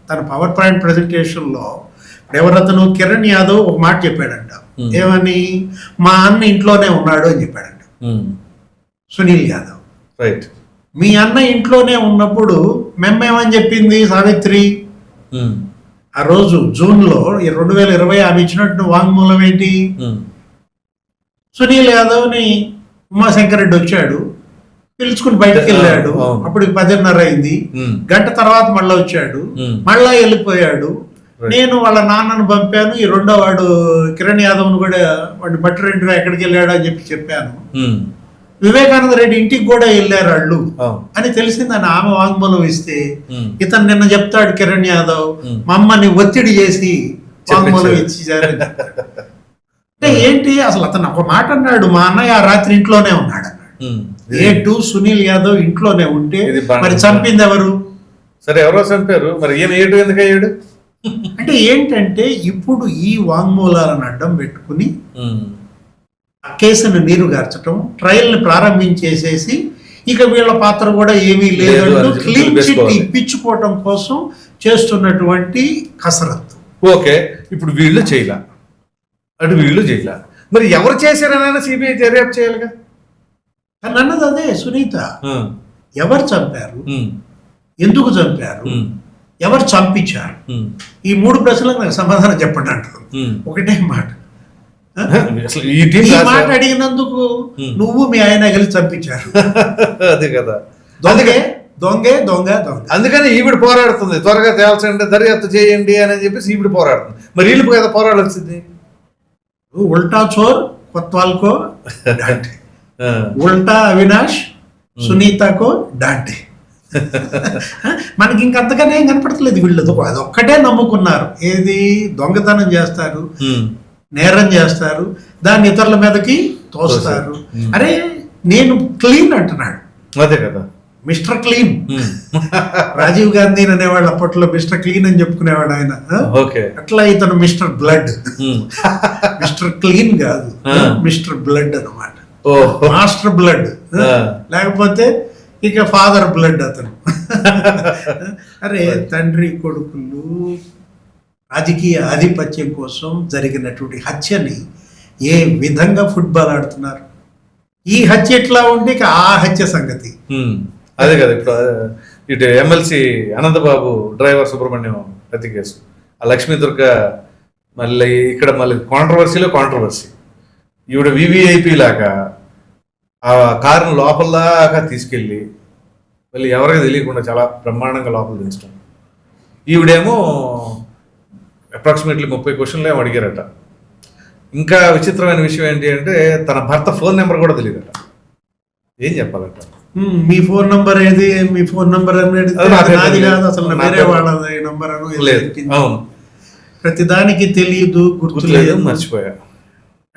తన పవర్ పాయింట్ ప్రెజెంటేషన్ లో. ఎవరతను కిరణ్ యాదవ్ ఒక మాట చెప్పాడంట, ఏమని? మా అన్న ఇంట్లోనే ఉన్నాడు అని చెప్పాడంట సునీల్ యాదవ్. మీ అన్న ఇంట్లోనే ఉన్నప్పుడు మేమేమని చెప్పింది సావిత్రి ఆ రోజు జూన్లో 2020 ఆమె ఇచ్చినట్టు వాంగ్మూలం ఏంటి? సునీల్ యాదవ్ని ఉమాశంకర్ రెడ్డి వచ్చాడు, పిలుచుకుని బయటకు వెళ్ళాడు, అప్పుడు 10:30 అయింది, గంట తర్వాత మళ్ళా వచ్చాడు, మళ్ళా వెళ్ళిపోయాడు, నేను వాళ్ళ నాన్నను పంపాను, ఈ రెండో వాడు కిరణ్ యాదవ్ను కూడా వాడు బట్టిరెడ్డిరా ఎక్కడికి వెళ్ళాడు అని చెప్పాను, వివేకానంద రెడ్డి ఇంటికి కూడా వెళ్ళారు వాళ్ళు అని తెలిసిందని ఆమె వాంగ్మూలం ఇస్తే, ఇతను నిన్న చెప్తాడు కిరణ్ యాదవ్ మా అమ్మని ఒత్తిడి చేసి వాంగ్మూలం ఇచ్చారు. అంటే ఏంటి అసలు? అతను ఒక మాట అన్నాడు, మా అన్నయ్య రాత్రి ఇంట్లోనే ఉన్నాడు అన్నాడు. A2 సునీల్ యాదవ్ ఇంట్లోనే ఉంటే మరి చంపింది ఎవరు? సరే, ఎవరో చంపారు, మరి ఏం A2 ఎందుకు అయ్యాడు? అంటే ఏంటంటే ఇప్పుడు ఈ వాంగ్మూలాలను అడ్డం పెట్టుకుని ఆ కేసును నీరుగార్చడం, ట్రయల్ని ప్రారంభించేసేసి ఇక వీళ్ళ పాత్ర కూడా ఏమీ లేదంటూ లేదు అని క్లీన్ చిట్ చెప్పేసుకోవాలి. ఇప్పించుకోవటం కోసం చేస్తున్నటువంటి కసరత్తు. ఓకే, ఇప్పుడు వీళ్ళు చేయలా, అటు వీళ్ళు చేయలా, మరి ఎవరు చేశారనైనా సిబిఐ దర్యాప్తు చేయాలిగా. అని అన్నది అదే సునీత. ఆ, ఎవరు చంపారు, ఉమ్, ఎందుకు చంపారు, ఉమ్, ఎవరు చంపించారు, ఉమ్, ఈ 3 ప్రశ్నలకు నాకు సమాధానం చెప్పండి అంటారు. ఉమ్. ఒకటే మాట. అసలు ఈ టీం ఈ కాదు మాట సార్. అడిగినందుకు ఉమ్. నువ్వు మీ ఆయన కలిసి చంపించారు. అదే కదా, దొంగే దొంగే దొంగ దొంగ. అందుకని ఈవిడ పోరాడుతుంది, త్వరగా తేల్చండి, దర్యాప్తు చేయండి అని చెప్పేసి ఈవిడ పోరాడుతుంది. మరి వీళ్ళు కదా పోరాడాల్సింది. ఉల్టా చోర్ కొత్వాల్కో డాంటే, ఆ, ఉల్టా అవినాష్ సునీతకో డాంటే. మనకి ఇంకంతగానే ఏం కనపడట్లేదు. వీళ్ళు అదొక్కటే నమ్ముకున్నారు. ఏది దొంగతనం చేస్తారు, ఉమ్, నేరం చేస్తారు, దాన్ని ఇతరుల మీదకి తోస్తారు. అరే నేను క్లీన్ అంటున్నాడు, అదే కదా. Mister clean. Um, Rajiv Gandhi అనేవాళ్ళు అప్పట్లో మిస్టర్ క్లీన్ అని చెప్పుకునేవాడు ఆయన. ఓకే. అట్లా ఇతను మిస్టర్ బ్లడ్. ఉమ్, మిస్టర్ క్లీన్ కాదు, మిస్టర్ బ్లడ్ అన్నమాట. ఓ, మాస్టర్ బ్లడ్, లేకపోతే ఇక ఫాదర్ బ్లడ్ అతను. అరే తండ్రి కొడుకులు రాజకీయ ఆధిపత్యం కోసం జరిగినటువంటి హత్యని ఏ విధంగా ఫుట్బాల్ ఆడుతున్నారు. ఈ హత్య ఎట్లా ఉంటే ఇక ఆ హత్య సంగతి. ఉమ్, అదే కదా. ఇప్పుడు ఇటు ఎమ్మెల్సీ అనంతబాబు డ్రైవర్ సుబ్రహ్మణ్యం హత్య కేసు, ఆ లక్ష్మీదుర్గ, మళ్ళీ ఇక్కడ మళ్ళీ కాంట్రవర్సీ. ఈవిడ వివిఐపి లాగా ఆ కారును లోపల దాకా తీసుకెళ్ళి మళ్ళీ ఎవరికి తెలియకుండా చాలా బ్రహ్మాండంగా లోపల దించడం. ఈవిడేమో అప్రాక్సిమేట్లీ 30 క్వశ్చన్లు ఏమో అడిగారట. ఇంకా విచిత్రమైన విషయం ఏంటి అంటే తన భర్త ఫోన్ నెంబర్ కూడా తెలియదట. ఏం చెప్పాలట? మీ ఫోన్ నంబర్ ఏది, మీ ఫోన్ నంబర్ అనేది అది నాకే నాది తెలియదు. కాదు, అసలు నాకే వేరే వాళ్ళది నంబర్ లేదు. అవును, ప్రతి దానికి తెలియదు, గుర్తులేదు, గుర్తులేదు. మర్చిపోయా.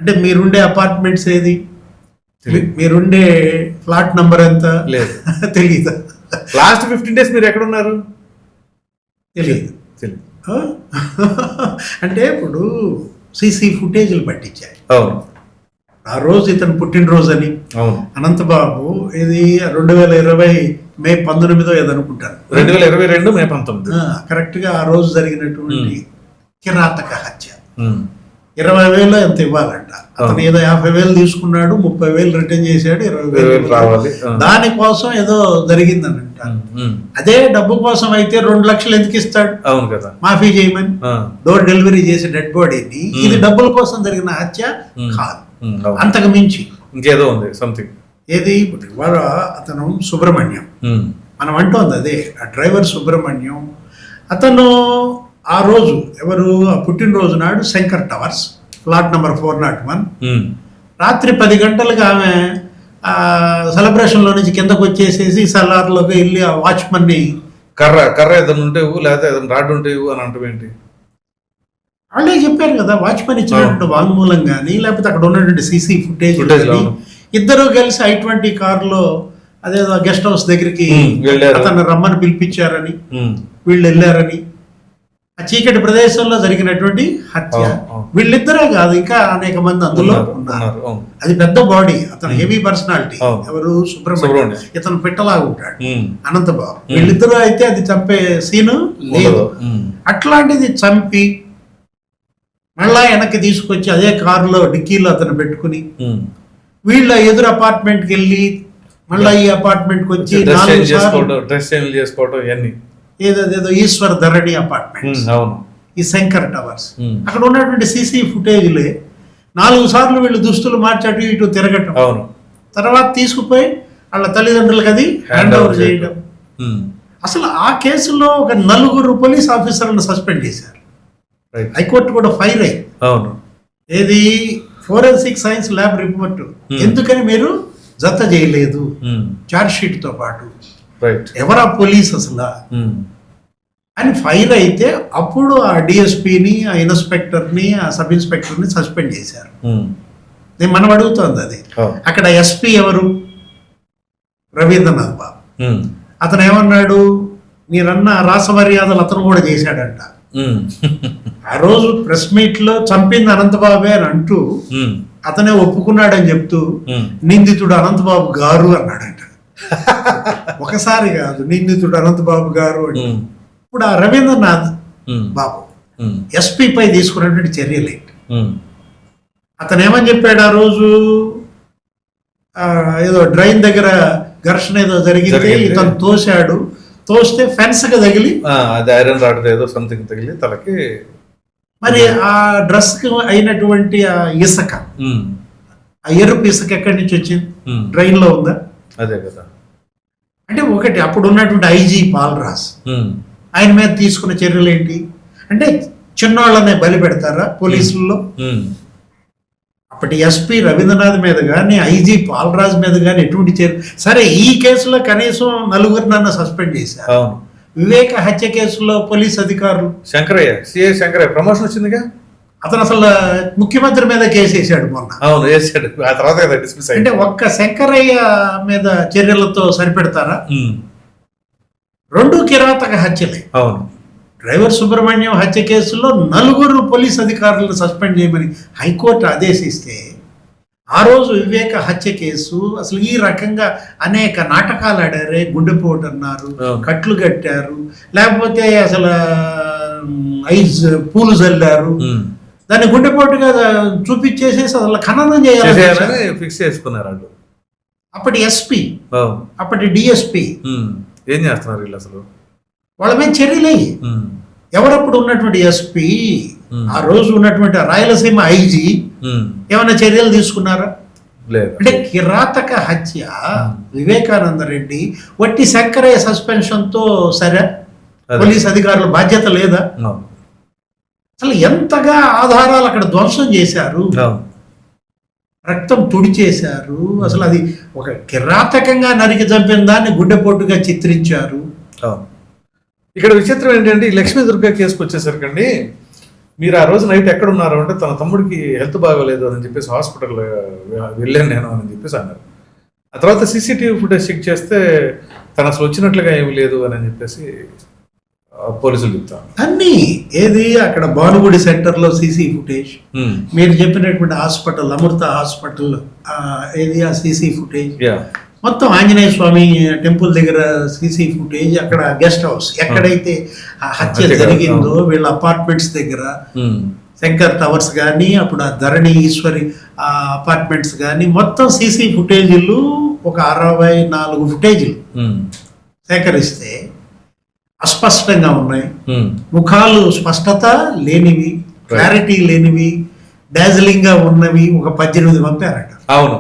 అంటే మీరుండే అపార్ట్మెంట్స్ ఏది, తెలియదు. మీరుండే ఫ్లాట్ నంబర్ ఎంత లేదు. తెలియదు. లాస్ట్ 15 days మీరు ఎక్కడున్నారు తెలియదు. తెలియదు. అంటే ఇప్పుడు సీసీ ఫుటేజ్లు పట్టించాయి. అవును, ఆ రోజు ఇతను పుట్టినరోజు అని అవును. అనంతబాబు ఇది 2020 మే 19 ఏదో అనుకుంటాను. 2022 మే 19. కరెక్ట్ గా ఆ రోజు జరిగినటువంటి కిరాతక హత్య. ఉమ్, 20,000 ఎంత ఇవ్వాలంట. అతను ఏదో 50,000 తీసుకున్నాడు, 30,000 రిటర్న్ చేశాడు, 20,000 రావాలి. దానికోసం ఏదో జరిగిందని అంట. ఉమ్, అదే డబ్బు కోసం అయితే 2 లక్షలు ఎందుకు ఇస్తాడు అవును కదా. మాఫీ చేయమని? ఆ, డోర్ డెలివరీ చేసి డెడ్ బాడీని. ఇది డబ్బుల కోసం జరిగిన హత్య కాదు, అవును. అంతకు మించి ఇంకేదో ఉంది సంథింగ్. ఏది ఇవాళ అతను సుబ్రహ్మణ్యం, మనం అంటోంది అదే, ఆ డ్రైవర్ సుబ్రహ్మణ్యం. అతను ఆ రోజు ఎవరు ఆ పుట్టినరోజు నాడు శంకర్ టవర్స్ ఫ్లాట్ నెంబర్ 401 రాత్రి 10 గంటలకు ఆమె సెలబ్రేషన్లో నుంచి కిందకు వచ్చేసేసి సలార్లోకి వెళ్ళి ఆ వాచ్మన్ని కర్ర ఏదైనా ఉంటే ఇవ్వు, లేకపోతే ఏదైనా రాడ్ ఉంటే ఇవ్వు అని అంటే ఏంటి? వాళ్ళే చెప్పారు కదా, వాచ్మెన్ ఇచ్చినటువంటి వాంగ్మూలం కానీ లేకపోతే అక్కడ ఉన్నటువంటి సీసీ ఫుటేజ్ కానీ, ఇద్దరు కలిసి I-20 కారులో అదేదో గెస్ట్ హౌస్ దగ్గరికి అతను రమ్మని పిలిపించారని, వీళ్ళు వెళ్ళారని, ఆ చీకటి ప్రదేశంలో జరిగినటువంటి హత్య. వీళ్ళిద్దరే కాదు, ఇంకా అనేక మంది అందులో ఉన్నారు. అది పెద్ద బాడీ, అతను హెవీ పర్సనాలిటీ. ఎవరు? సుబ్రహ్మణ్యం. ఇతను పిట్టలాగా ఉంటాడు అనంతబాబు. వీళ్ళిద్దరూ అయితే అది చంపే సీను లేదు. అట్లాంటిది చంపి మళ్ళా వెనక్కి తీసుకొచ్చి అదే కారులో డిక్కీలో అతను పెట్టుకుని వీళ్ళ ఎదురు అపార్ట్మెంట్కి వెళ్ళి మళ్ళా ఈ అపార్ట్మెంట్కి వచ్చి ఏదో ఈశ్వర్ ధరణి అపార్ట్మెంట్, ఈ శంకర్ టవర్స్, అక్కడ ఉన్నటువంటి సీసీ ఫుటేజ్లే 4 సార్లు వీళ్ళు దుస్తులు మార్చి అటు ఇటు తిరగటం, తర్వాత తీసుకుపోయి వాళ్ళ తల్లిదండ్రులకు అది హ్యాండ్ ఓవర్ చేయడం. అసలు ఆ కేసులో ఒక 4 పోలీస్ ఆఫీసర్లను సస్పెండ్ చేశారు. హైకోర్టు కూడా ఫైర్ అయ్యి, ఏది ఫోరెన్సిక్ సైన్స్ ల్యాబ్ రిపోర్ట్ ఎందుకని మీరు జత చేయలేదు చార్జ్ షీట్ తో పాటు, ఎవరా పోలీస్ అసలు అని ఫైర్ అయితే అప్పుడు ఆ డిఎస్పీని, ఆ ఇన్స్పెక్టర్ని, ఆ సబ్ ఇన్స్పెక్టర్ని సస్పెండ్ చేశారు. నేను మనం అడుగుతోంది అది. అక్కడ ఎస్పీ ఎవరు? రవీంద్రనాథ్ బాబు. అతను ఏమన్నాడు? మీరన్న రాసమర్యాదలు అతను కూడా చేశాడంట. ఆ రోజు ప్రెస్ మీట్ లో చంపింది అనంతబాబే అని అంటూ అతనే ఒప్పుకున్నాడని చెప్తూ నిందితుడు అనంతబాబు గారు అన్నాడంట. ఒకసారి కాదు, నిందితుడు అనంతబాబు గారు అంటే. ఇప్పుడు ఆ రవీంద్రనాథ్ బాబు ఎస్పీపై తీసుకున్నటువంటి చర్యలు ఏంటి? అతను ఏమని చెప్పాడు ఆ రోజు? ఏదో డ్రైన్ దగ్గర ఘర్షణ ఏదో జరిగితే ఇతను తోస్తే ఫెన్స్ కి తగిలి అది ఐరన్ రాడ్ ఏదో సంథింగ్ తగిలి తలకి. మరి ఆ డ్రెస్ కి అయినటువంటి ఆ ఇసుక, ఆ ఎరుపు ఇసుక ఎక్కడి నుంచి వచ్చింది? డ్రైన్ లో ఉందా? అదే కదా. అంటే ఒకటి, అప్పుడు ఉన్నటువంటి ఐజీ పాల్రాజ్ ఆయన మీద తీసుకున్న చర్యలు ఏంటి? అంటే చిన్నవాళ్ళనే బలి పెడతారా పోలీసుల్లో? అప్పటి ఎస్పీ రవీంద్రనాథ్ మీద కానీ ఐజీ పాల్రాజ్ మీద కానీ ఎటువంటి చర్య? సరే, ఈ కేసులో కనీసం 4 సస్పెండ్ చేశారు. వివేక హత్య కేసులో పోలీస్ అధికారులు శంకరయ్య, సిఐ శంకరయ్య ప్రమోషన్ వచ్చిందిగా. అతను అసలు ముఖ్యమంత్రి మీద కేసు వేసాడు మొన్న. అవును, వేసాడు. ఆ తర్వాత డిస్మిస్ అంటే ఒక్క శంకరయ్య మీద చర్యలతో సరిపెడతారా? 2 కిరాతక హత్యలే. అవును. డ్రైవర్ సుబ్రహ్మణ్యం హత్య కేసులో 4 పోలీస్ అధికారులను సస్పెండ్ చేయమని హైకోర్టు ఆదేశిస్తే, ఆ రోజు వివేక హత్య కేసు అసలు ఈ రకంగా అనేక నాటకాలు ఆడారే. గుండెపోటు అన్నారు, కట్లు కట్టారు, లేకపోతే అసలు పూలు చల్లారు, దాన్ని గుండెపోటుగా చూపించేసేసి అసలు ఖననం చేయాలని ఫిక్స్ చేసుకున్నారు వాళ్ళు. అప్పటి ఎస్పీ, అప్పటి డిఎస్పీ ఏం చేస్తున్నారు వీళ్ళు? అసలు వాళ్ళ మీద చర్యలయ్యి. ఎవరప్పుడు ఉన్నటువంటి ఎస్పీ, ఆ రోజు ఉన్నటువంటి రాయలసీమ ఐజీ ఏమైనా చర్యలు తీసుకున్నారా? లేదు. అంటే కిరాతక హత్య వివేకానంద రెడ్డి వట్టి శంకరయ్య సస్పెన్షన్ తో సరే పోలీస్ అధికారుల బాధ్యత లేదా? అసలు ఎంతగా ఆధారాలు అక్కడ ధ్వంసం చేశారు, రక్తం తుడిచేశారు. అసలు అది ఒక కిరాతకంగా నరికి చంపిన దాన్ని గుండెపోటుగా చిత్రించారు. ఇక్కడ విచిత్రం ఏంటంటే, ఈ లక్ష్మీ దుర్గా కేసుకు వచ్చేసరికండి, మీరు ఆ రోజు నైట్ ఎక్కడ ఉన్నారు అంటే, తన తమ్ముడికి హెల్త్ బాగోలేదు అని చెప్పేసి హాస్పిటల్ వెళ్ళాను నేను అని చెప్పేసి అన్నారు. ఆ తర్వాత సీసీటీవీ ఫుటేజ్ చెక్ చేస్తే తను అసలు వచ్చినట్లుగా ఏమి లేదు అని చెప్పేసి పోలీసులు చెప్తారు. అన్నీ ఏది అక్కడ భానుగుడి సెంటర్లో సీసీ ఫుటేజ్, మీరు చెప్పినటువంటి హాస్పిటల్ అమృత హాస్పిటల్ ఏది ఆ సీసీ ఫుటేజ్, మొత్తం ఆంజనేయ స్వామి టెంపుల్ దగ్గర సీసీ ఫుటేజ్, అక్కడ గెస్ట్ హౌస్ ఎక్కడైతే హత్య జరిగిందో వీళ్ళ అపార్ట్మెంట్స్ దగ్గర శంకర్ టవర్స్ కానీ అప్పుడు ఆ ధరణి ఈశ్వరి ఆ అపార్ట్మెంట్స్ కానీ మొత్తం సీసీ ఫుటేజీలు ఒక 64 ఫుటేజీలు సేకరిస్తే అస్పష్టంగా ఉన్నాయి. ముఖాలు స్పష్టత లేనివి, క్లారిటీ లేనివి, డాజిలింగ్ గా ఉన్నవి ఒక 18 పంపారట. అవును,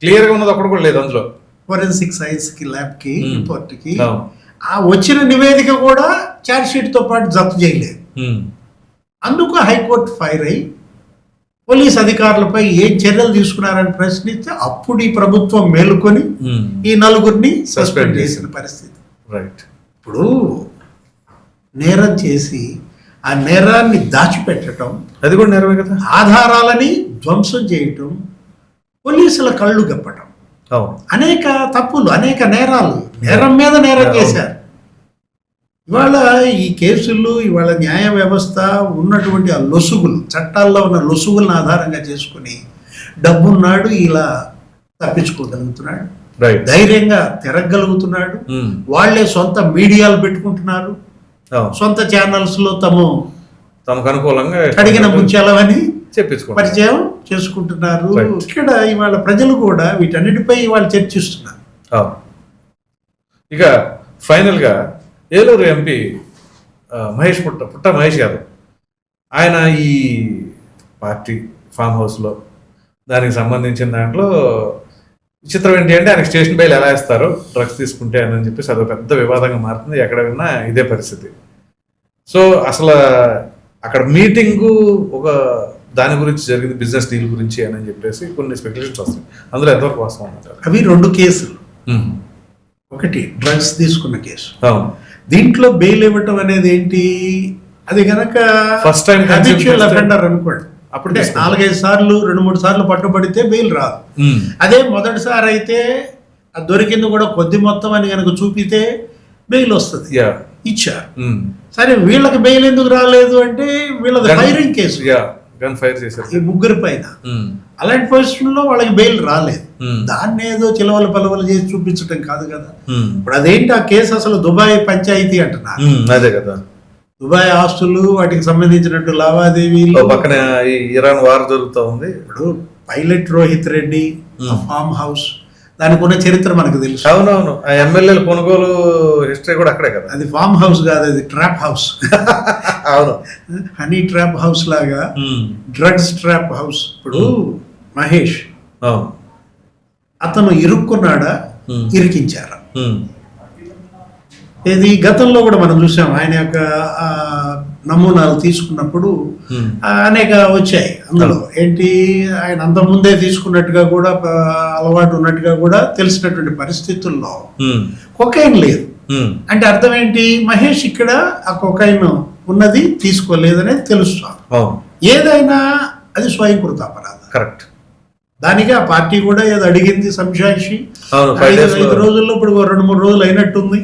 క్లియర్ గా ఉన్నది అక్కడ కూడా లేదు అందులో. ఫోరెన్సిక్ సైన్స్ కి ల్యాబ్ కి రిపోర్ట్ కి ఆ వచ్చిన నివేదిక కూడా ఛార్జ్ షీట్ తో పాటు జప్తు చేయలేదు. అందుకు హైకోర్టు ఫైర్ అయి పోలీస్ అధికారులపై ఏం చర్యలు తీసుకున్నారని ప్రశ్నిస్తే అప్పుడు ఈ ప్రభుత్వం మేలుకొని ఈ 4 సస్పెండ్ చేసిన పరిస్థితి. ఇప్పుడు నేరం చేసి ఆ నేరాన్ని దాచిపెట్టడం, అది కూడా నేరమే కదా, ఆధారాలని ధ్వంసం చేయటం, పోలీసుల కళ్ళు గప్పటం, అనేక తప్పులు, అనేక నేరాలు, నేరం మీద నేరం చేశారు. ఇవాళ ఈ కేసులు, ఇవాళ న్యాయ వ్యవస్థ ఉన్నటువంటి ఆ లొసుగులు, చట్టాల్లో ఉన్న లొసుగులను ఆధారంగా చేసుకుని డబ్బున్నాడు ఇలా తప్పించుకోగలుగుతున్నాడు, ధైర్యంగా తిరగలుగుతున్నాడు. వాళ్లే సొంత మీడియాలు పెట్టుకుంటున్నారు, సొంత ఛానల్స్ లో తమకు అనుకూలంగా అడిగిన ముత్యాలవని పరిచయం చేసుకుంటున్నారు. ఇక్కడ ఇవాళ ప్రజలు కూడా వీటన్నిటిపై ఇవాళ చర్చిస్తున్నారు. ఇక ఫైనల్ గా ఏలూరు ఎంపీ పుట్ట మహేష్ యాదవ్, ఆయన ఈ పార్టీ ఫామ్ హౌస్లో దానికి సంబంధించిన దాంట్లో విచిత్రం ఏంటి అంటే, ఆయనకు స్టేషన్ బెయిల్ ఎలా ఇస్తారు డ్రగ్స్ తీసుకుంటే అని చెప్పేసి అదొక పెద్ద వివాదంగా మారుతుంది. ఎక్కడ విన్నా ఇదే పరిస్థితి. సో అసలు అక్కడ మీటింగు ఒక దాని గురించి జరిగింది, బిజినెస్ డీల్ గురించి అని చెప్పేసి కొన్ని స్పెక్యులేషన్స్ వస్తాయి. అందులో ఎంతవరకు వాస్తవం అంటారు? అవి 2 కేసులు. ఒకటి డ్రగ్స్ తీసుకున్న కేసు, దీంట్లో బెయిల్ ఇవ్వటం అనేది ఏంటి, అది కనుక ఫస్ట్ టైం హ్యాబిచువల్ అఫెండర్ అనుకోండి, అప్పుడే 4-5 సార్లు 2-3 సార్లు పట్టుబడితే బెయిల్ రాదు. అదే మొదటిసారి అయితే అది దొరికింది కూడా కొద్ది మొత్తం అని కనుక చూపితే బెయిల్ వస్తుంది. ఇచ్చారు. సరే, వీళ్ళకి బెయిల్ ఎందుకు రాలేదు అంటే వీళ్ళది ఫైరింగ్ కేసు, గన్ ఫైర్ చేశారు. ఈ ముగ్గురి పైన. అలాంటి పరిస్థితుల్లో వాళ్ళకి బెయిల్ రాలేదు. దాన్ని ఏదో చిలవలు పలవలు చేసి చూపించడం కాదు కదా. ఇప్పుడు అదేంటి ఆ కేసు అసలు దుబాయ్ పంచాయతీ అంటున్నారు. అదే కదా, దుబాయ్ ఆస్తులు వాటికి సంబంధించినట్టు లావాదేవీలు, పక్కన ఇరాన్ వార్ జరుగుతూ ఉంది. ఇప్పుడు pilot Rohit Reddy farm house, దానికి ఉన్న చరిత్ర మనకు తెలుసు. అవునవును, ఆ ఎమ్మెల్యేల కొనుగోలు హిస్టరీ కూడా అక్కడే కదా. అది ఫామ్ హౌస్ కాదు, అది ట్రాప్ హౌస్. అవును, హనీ ట్రాప్ హౌస్ లాగా డ్రగ్స్ ట్రాప్ హౌస్. ఇప్పుడు మహేష్ అతను ఇరుక్కున్నాడా, ఇరికించారా? ఇది గతంలో కూడా మనం చూసాం. ఆయన యొక్క నమూనాలు తీసుకున్నప్పుడు అనేక వచ్చాయి. అందులో ఏంటి, ఆయన అంత ముందే తీసుకున్నట్టుగా కూడా అలవాటు ఉన్నట్టుగా కూడా తెలిసినటువంటి పరిస్థితుల్లో కొకైన్ లేదు అంటే అర్థం ఏంటి, మహేష్ ఇక్కడ ఆ కొకైన్ ఉన్నది తీసుకోలేదనేది తెలుస్తాం. ఏదైనా అది స్వయంకృత అపరాధం. కరెక్ట్. దానికి ఆ పార్టీ కూడా ఏదో అడిగింది సంశాయిషి. 5 రోజుల్లో ఇప్పుడు 2-3 రోజులు అయినట్టుంది.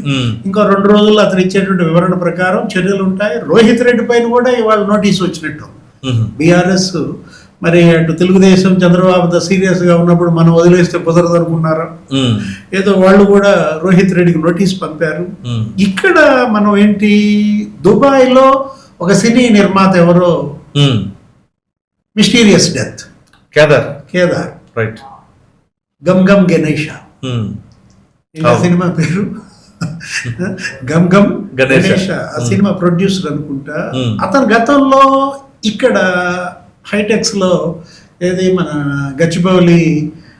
ఇంకో 2 రోజుల్లో అతను ఇచ్చేటువంటి వివరణ ప్రకారం చర్యలు ఉంటాయి. రోహిత్ రెడ్డి పైన కూడా ఇవాళ నోటీసు వచ్చినట్టు. బీఆర్ఎస్ మరి అటు తెలుగుదేశం చంద్రబాబుతో సీరియస్ గా ఉన్నప్పుడు మనం వదిలేస్తే కుదరదు అనుకున్నారు. ఏదో వాళ్ళు కూడా రోహిత్ రెడ్డికి నోటీస్ పంపారు. ఇక్కడ మనం ఏంటి, దుబాయ్ లో ఒక సినీ నిర్మాత ఎవరో mysterious death, Kedar right, Gam Gam Ganesha cinema పేరు. గమ్ గమ్ గణేష ఆ సినిమా ప్రొడ్యూసర్ అనుకుంటా. అతను గతంలో ఇక్కడ హైటెక్స్ లో ఏది మన గచ్చిబౌలి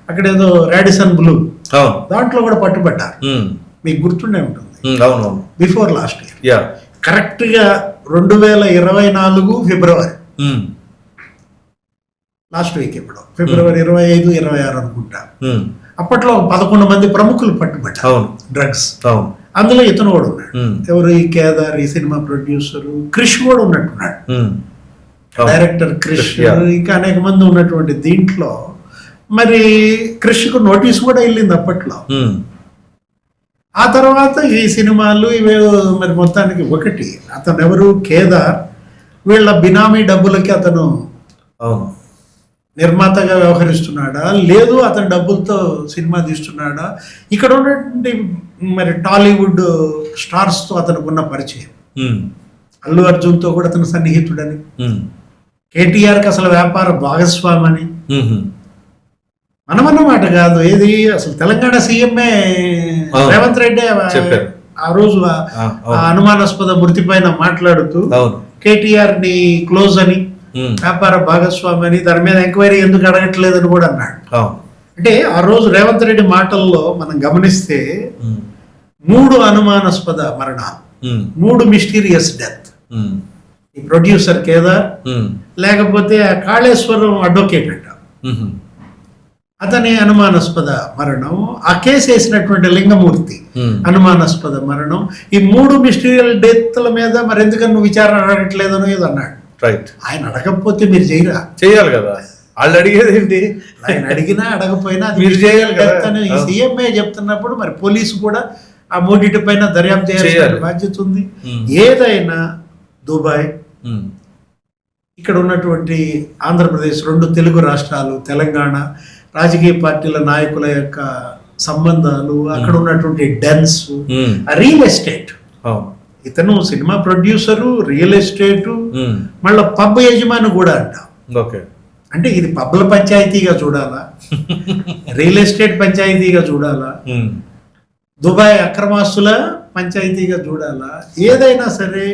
అక్కడ ఏదో రాడిసన్ బ్లూ దాంట్లో కూడా పట్టుబడ్డారు. మీకు గుర్తుండే ఉంటుంది, బిఫోర్ లాస్ట్ ఇయర్, కరెక్ట్ గా 2024 ఫిబ్రవరి, లాస్ట్ వీక్ ఇప్పుడు ఫిబ్రవరి 25-26 అనుకుంటా. అప్పట్లో 11 మంది ప్రముఖులు పట్టుబట్టారు డ్రగ్స్. అందులో ఇతను కూడా ఉన్నాడు. ఎవరు, ఈ కేదార్, ఈ సినిమా ప్రొడ్యూసర్ క్రిష్ కూడా ఉన్నట్టున్నాడు, డైరెక్టర్ క్రిష్, ఇంకా అనేక మంది ఉన్నటువంటి దీంట్లో మరి క్రిష్కు నోటీస్ కూడా వెళ్ళింది అప్పట్లో. ఆ తర్వాత ఈ సినిమాలు ఇవే మరి మొత్తానికి ఒకటి, అతను ఎవరు, కేదార్, వీళ్ళ బినామీ డబ్బులకి అతను నిర్మాతగా వ్యవహరిస్తున్నాడా, లేదు అతని డబ్బులతో సినిమా తీస్తున్నాడా, ఇక్కడ ఉన్నటువంటి మరి టాలీవుడ్ స్టార్స్ తో అతనికి ఉన్న పరిచయం, అల్లు అర్జున్ తో కూడా అతను సన్నిహితుడని, కేటీఆర్కి అసలు వ్యాపార భాగస్వామి అని, మనమన్నమాట కాదు, ఏది అసలు తెలంగాణ సీఎంఏ రేవంత్ రెడ్డి ఆ రోజు అనుమానాస్పద మృతి పైన మాట్లాడుతూ కేటీఆర్ ని క్లోజ్ అని, వ్యాపార భాగస్వామి అని, దాని మీద ఎంక్వైరీ ఎందుకు అడగట్లేదని కూడా అన్నాడు. అంటే ఆ రోజు రేవంత్ రెడ్డి మాటల్లో మనం గమనిస్తే 3 అనుమానాస్పద మరణాలు, 3 మిస్టీరియస్ డెత్. ఈ ప్రొడ్యూసర్ కేదార్, లేకపోతే ఆ కాళేశ్వరం అడ్వకేట్ అంట, అతని అనుమానాస్పద మరణం, ఆ కేసు వేసినటువంటి లింగమూర్తి అనుమానాస్పద మరణం. ఈ 3 మిస్టీరియల్ డెత్ల మీద మరి ఎందుకని నువ్వు విచారణ అడగట్లేదని ఏదో అన్నాడు. ఆయన అడగకపోతే మీరు చేయాలి కదా, వాళ్ళు అడిగేది ఏంటి, ఆయన అడిగినా అడగపోయినా మీరు చేయాలి కదా. సీఎంఏ చెప్తున్నప్పుడు మరి పోలీసు కూడా ఆ 3 పైన దర్యాప్తు చేయాల్సిన బాధ్యత ఉంది. ఏదైనా దుబాయ్, ఇక్కడ ఉన్నటువంటి ఆంధ్రప్రదేశ్, 2 తెలుగు రాష్ట్రాలు, తెలంగాణ రాజకీయ పార్టీల నాయకుల యొక్క సంబంధాలు, అక్కడ ఉన్నటువంటి డెన్స్, రియల్ ఎస్టేట్, ఇతను సినిమా ప్రొడ్యూసరు, రియల్ ఎస్టేట్, మళ్ళీ పబ్ యజమాని కూడా అంట. అంటే ఇది పబ్ల పంచాయతీగా చూడాలా, రియల్ ఎస్టేట్ పంచాయతీగా చూడాలా, దుబాయ్ అక్రమాస్తుల పంచాయతీగా చూడాలా, ఏదైనా సరే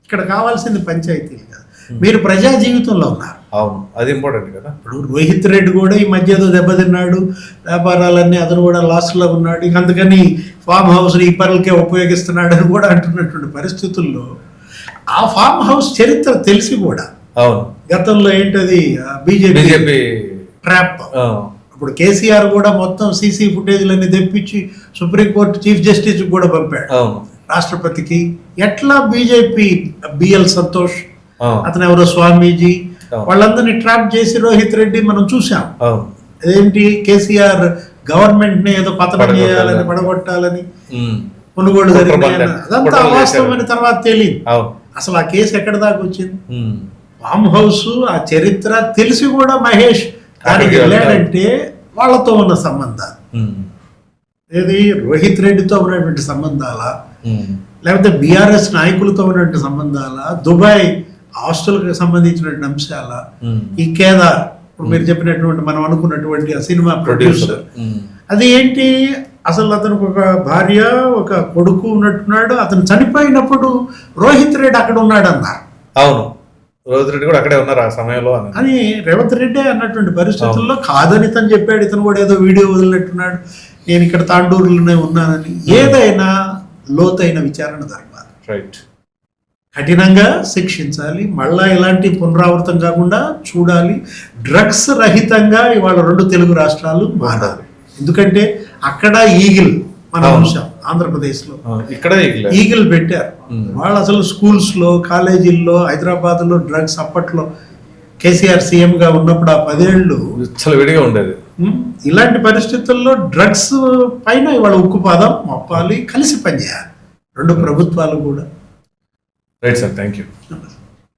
ఇక్కడ కావాల్సింది పంచాయతీ కాదు. మీరు ప్రజా జీవితంలో ఉన్నారు. అవును, అది ఇంపార్టెంట్ కదా. ఇప్పుడు రోహిత్ రెడ్డి కూడా ఈ మధ్య ఏదో దెబ్బతిన్నాడు, వ్యాపారాలన్నీ అతను కూడా లాస్ లో ఉన్నాడు, ఇంక అందుకని ఫామ్ హౌస్ ఈ పనులకే ఉపయోగిస్తున్నాడు అని కూడా అంటున్నటువంటి పరిస్థితుల్లో ఆ ఫామ్ హౌస్ చరిత్ర తెలిసి కూడా గతంలో ఏంటది బీజేపీ ట్రాప్. ఇప్పుడు కేసీఆర్ కూడా మొత్తం సీసీ ఫుటేజ్లన్నీ తెప్పించి సుప్రీంకోర్టు చీఫ్ జస్టిస్ కూడా పంపాడు, రాష్ట్రపతికి. ఎట్లా బీజేపీ బిఎల్ సంతోష్, అతను ఎవరో స్వామీజీ, వాళ్ళందరినీ ట్రాప్ చేసి రోహిత్ రెడ్డి మనం చూసాం. అదేంటి, కేసీఆర్ గవర్నమెంట్ ని ఏదో పతనం చేయాలని, పడగొట్టాలని, కొనుగోలు జరిగినాయని, అదంతా అవాస్తవమైన తర్వాత తెలియదు. అసలు ఆ కేసు ఎక్కడ దాకా వచ్చింది, ఫామ్ హౌస్ ఆ చరిత్ర తెలిసి కూడా మహేష్ దానికి అక్కడికి వెళ్ళాడంటే వాళ్ళతో ఉన్న సంబంధాలు, ఏది రోహిత్ రెడ్డితో ఉన్నటువంటి సంబంధాల, లేకపోతే బీఆర్ఎస్ నాయకులతో ఉన్నటువంటి సంబంధాల, దుబాయ్ హాస్టల్కి సంబంధించినటువంటి అంశాల, ఈ కేదార్ ఇప్పుడు మీరు చెప్పినటువంటి మనం అనుకున్నటువంటి ఆ సినిమా ప్రొడ్యూసర్, అది ఏంటి అసలు అతనికి ఒక భార్య ఒక కొడుకు ఉన్నట్టున్నాడు, అతను చనిపోయినప్పుడు రోహిత్ రెడ్డి అక్కడ ఉన్నాడు అన్నారు. అవును, రోహిత్ రెడ్డి కూడా అక్కడే ఉన్నారు ఆ సమయంలో అని రేవంత్ రెడ్డి అన్నటువంటి పరిస్థితుల్లో కాదని తను చెప్పాడు. ఇతను కూడా ఏదో వీడియో వదిలినట్టున్నాడు, నేను ఇక్కడ తాండూరులోనే ఉన్నానని. ఏదైనా లోతైన విచారణ జరగాలి, రైట్, కఠినంగా శిక్షించాలి, మళ్ళా ఇలాంటి పునరావృతం కాకుండా చూడాలి. డ్రగ్స్ రహితంగా ఇవాళ 2 తెలుగు రాష్ట్రాలు మారాలి. ఎందుకంటే అక్కడ ఈగిల్ మన అంశం, ఆంధ్రప్రదేశ్లో ఇక్కడ ఈగిల్ పెట్టారు. వాళ్ళు అసలు స్కూల్స్లో కాలేజీల్లో హైదరాబాద్లో డ్రగ్స్ అప్పట్లో కేసీఆర్ సీఎంగా ఉన్నప్పుడు ఆ 10 ఏళ్ళు విడిగా ఉండేది. ఇలాంటి పరిస్థితుల్లో డ్రగ్స్ పైన ఇవాళ ఉక్కుపాదం మప్పాలి, కలిసి పనిచేయాలి 2 ప్రభుత్వాలు కూడా. Right sir, thank you.